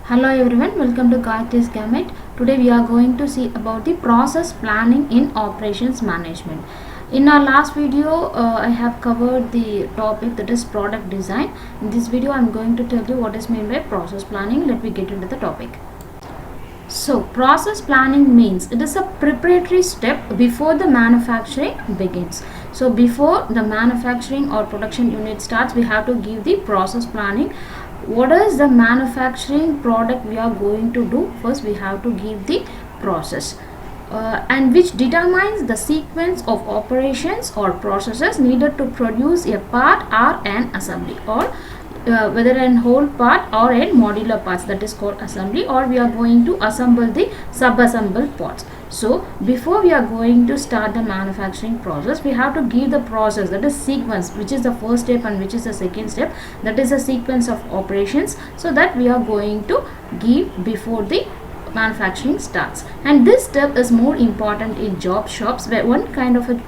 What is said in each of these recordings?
Hello everyone, welcome to Gayatris Gamut. Today we are going to see about the process planning in operations management. In our last video, I have covered the topic that is product design. In this video, I am going to tell you what is meant by process planning. Let me get into the topic. So, process planning means it is a preparatory step before the manufacturing begins. So, before the manufacturing or production unit starts, we have to give the process planning. What is the manufacturing product we are going to do? First, we have to give the process. And which determines the sequence of operations or processes needed to produce a part or an assembly, or whether in whole part or in modular parts, that is called assembly, or we are going to assemble the sub-assembled parts. So before we are going to start the manufacturing process, we have to give the process, that is sequence, which is the first step and which is the second step, that is a sequence of operations, so that we are going to give before the manufacturing starts. And this step is more important in job shops where one kind of a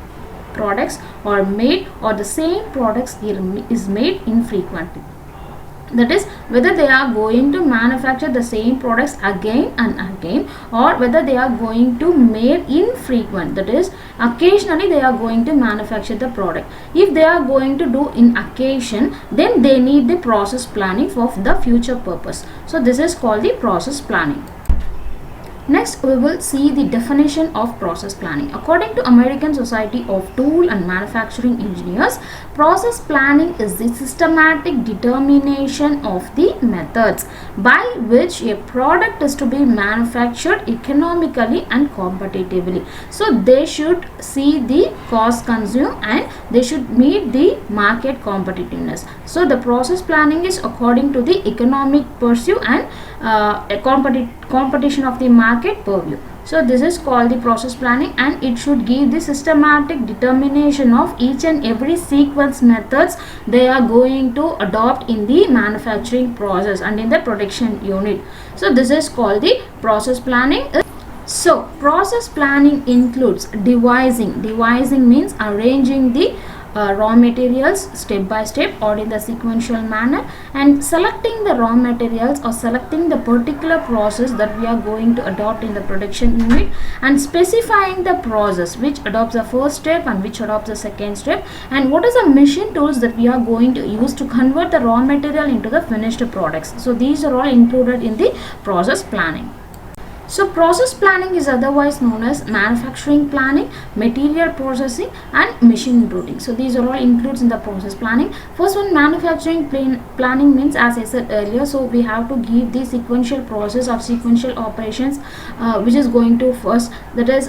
products are made or the same products is made infrequently. That is, whether they are going to manufacture the same products again and again, or whether they are going to make infrequent, that is occasionally they are going to manufacture the product. If they are going to do in occasion, then they need the process planning for the future purpose. So this is called the process planning. Next, we will see the definition of process planning. According to American Society of Tool and Manufacturing Engineers, process planning is the systematic determination of the methods by which a product is to be manufactured economically and competitively. So they should see the cost consumed and they should meet the market competitiveness. So the process planning is according to the economic pursuit and competition of the market purview. So this is called the process planning, and it should give the systematic determination of each and every sequence methods they are going to adopt in the manufacturing process and in the production unit. So this is called the process planning. So process planning includes devising. Devising means arranging the raw materials step by step or in the sequential manner, and selecting the raw materials or selecting the particular process that we are going to adopt in the production unit, and specifying the process which adopts the first step and which adopts the second step, and what is the machine tools that we are going to use to convert the raw material into the finished products. So these are all included in the process planning. So process planning is otherwise known as manufacturing planning, material processing and machine routing. So these are all includes in the process planning. First one, manufacturing planning means, as I said earlier, so we have to give the sequential process of sequential operations which is going to first, that is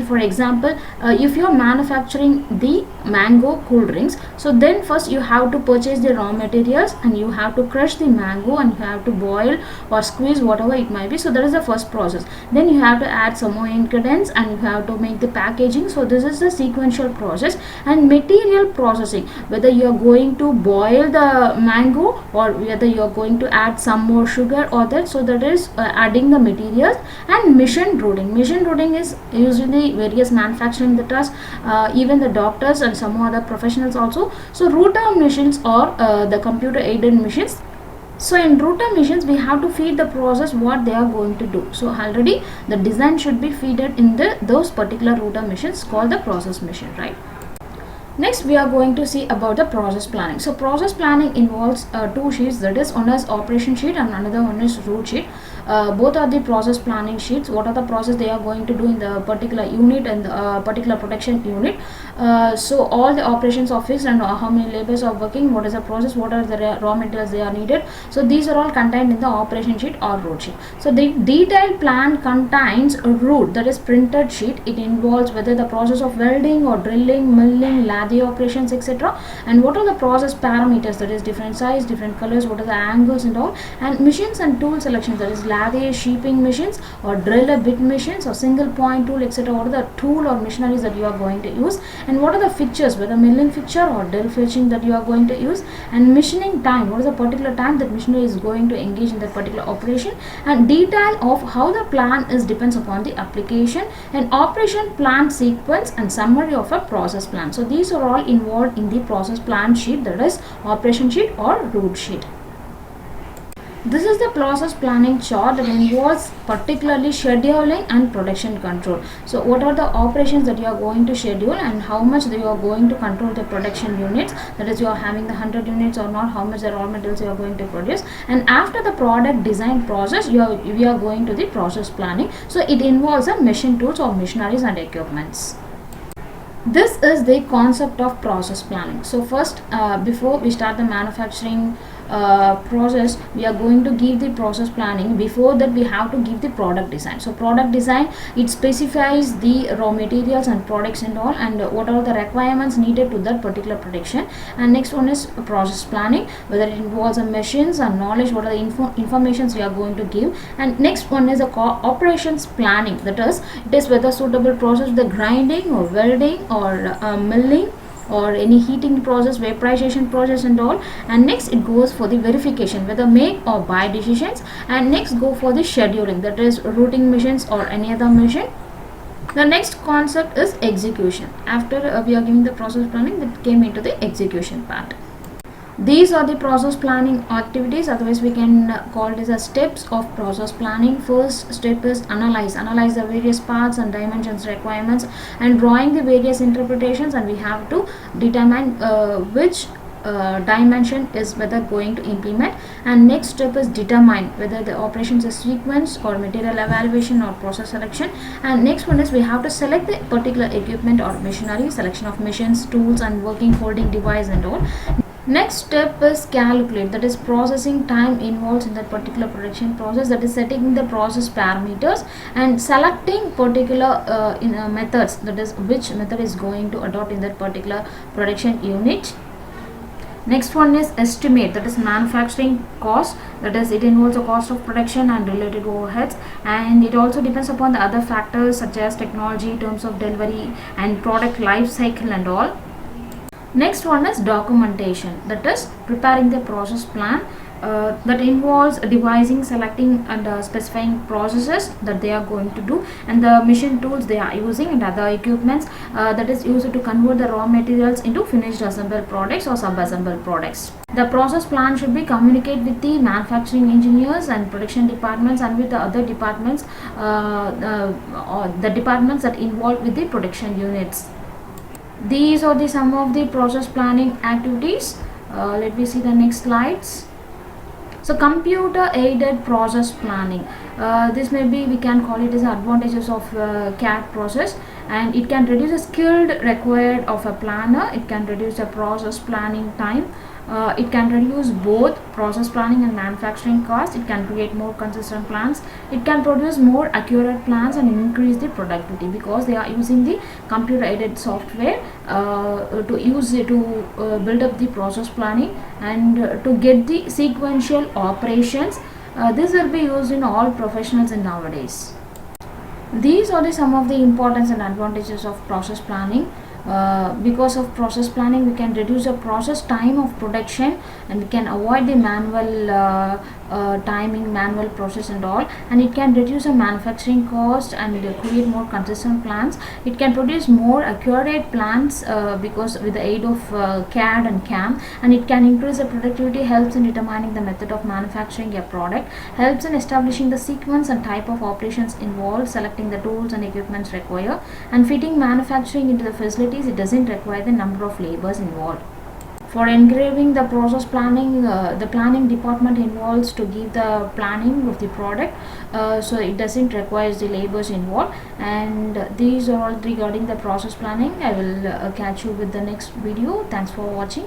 for example, if you are manufacturing the mango cool drinks, so then first you have to purchase the raw materials and you have to crush the mango and you have to boil or squeeze whatever it might be. So that is the first process. Then you have to add some more ingredients and you have to make the packaging. So this is the sequential process. And material processing, whether you are going to boil the mango or whether you are going to add some more sugar or that, so that is adding the materials. And machine routing. Machine routing is usually various manufacturing that does even the doctors and some other professionals also. So router machines or the computer aided machines. So in router machines, we have to feed the process what they are going to do. So already the design should be feeded in those particular router machines called the process machine, right? Next, we are going to see about the process planning. So process planning involves two sheets, that is one is operation sheet and another one is route sheet. Both are the process planning sheets. What are the process they are going to do in the particular unit and the particular production unit. So all the operations of fixed and how many labors are working, what is the process, what are the raw materials they are needed. So these are all contained in the operation sheet or route sheet. So the detailed plan contains a route, that is printed sheet. It involves whether the process of welding or drilling, milling, the operations, etc., and what are the process parameters, that is different size, different colors, what are the angles and all, and machines and tool selections, that is lathe shaping machines or driller bit machines or single point tool, etc. What are the tool or machineries that you are going to use, and what are the fixtures, whether milling fixture or drill fetching that you are going to use, and machining time, what is the particular time that machinery is going to engage in that particular operation, and detail of how the plan is depends upon the application, and operation plan sequence and summary of a process plan. So these are all involved in the process plan sheet, that is operation sheet or route sheet. This is the process planning chart that involves particularly scheduling and production control. So what are the operations that you are going to schedule and how much you are going to control the production units, that is you are having the 100 units or not, how much the raw materials you are going to produce, and after the product design process we are going to the process planning. So it involves the machine tools or machineries and equipments. This is the concept of process planning. So first, before we start the manufacturing process, we are going to give the process planning. Before that, we have to give the product design. So product design, it specifies the raw materials and products and all, and what are the requirements needed to that particular production. And next one is process planning, whether it involves the machines and knowledge, what are the informations we are going to give. And next one is a operations planning, that is it is whether suitable process, the grinding or welding or milling or any heating process, vaporization process and all. And next it goes for the verification, whether make or buy decisions. And next go for the scheduling, that is routing machines or any other machine. The next concept is execution. After we are giving the process planning, that came into the execution part. These are the process planning activities, otherwise we can call it as steps of process planning. First step is analyze the various parts and dimensions requirements and drawing the various interpretations, and we have to determine which dimension is whether going to implement. And next step is determine whether the operations is sequence or material evaluation or process selection. And next one is we have to select the particular equipment or machinery, selection of machines, tools and working holding device and all. Next step is calculate, that is processing time involved in that particular production process, that is setting the process parameters and selecting particular methods, that is which method is going to adopt in that particular production unit. Next one is estimate, that is manufacturing cost, that is it involves the cost of production and related overheads, and it also depends upon the other factors such as technology, terms of delivery and product life cycle and all. Next one is documentation, that is preparing the process plan, that involves devising, selecting and specifying processes that they are going to do, and the machine tools they are using and other equipments that is used to convert the raw materials into finished assembled products or sub-assembled products. The process plan should be communicated with the manufacturing engineers and production departments and with the other departments, or the departments that involved with the production units. These are some of the process planning activities. Let me see the next slides. So computer aided process planning, this maybe we can call it as advantages of CAD process, and it can reduce the skilled required of a planner, it can reduce the process planning time, it can reduce both process planning and manufacturing cost, it can create more consistent plans, it can produce more accurate plans and increase the productivity, because they are using the computer aided software to use it to build up the process planning and to get the sequential operations. This will be used in all professionals in nowadays. These are some of the importance and advantages of process planning. Because of process planning, we can reduce the process time of production and we can avoid the manual timing, manual process and all, and it can reduce the manufacturing cost and create more consistent plans. It can produce more accurate plans because with the aid of CAD and CAM, and it can increase the productivity, helps in determining the method of manufacturing a product, helps in establishing the sequence and type of operations involved, selecting the tools and equipments required, and fitting manufacturing into the facilities. It doesn't require the number of labors involved. For engraving the process planning, the planning department involves to give the planning of the product, so it doesn't require the labors involved. And these are all regarding the process planning. I will catch you with the next video. Thanks for watching.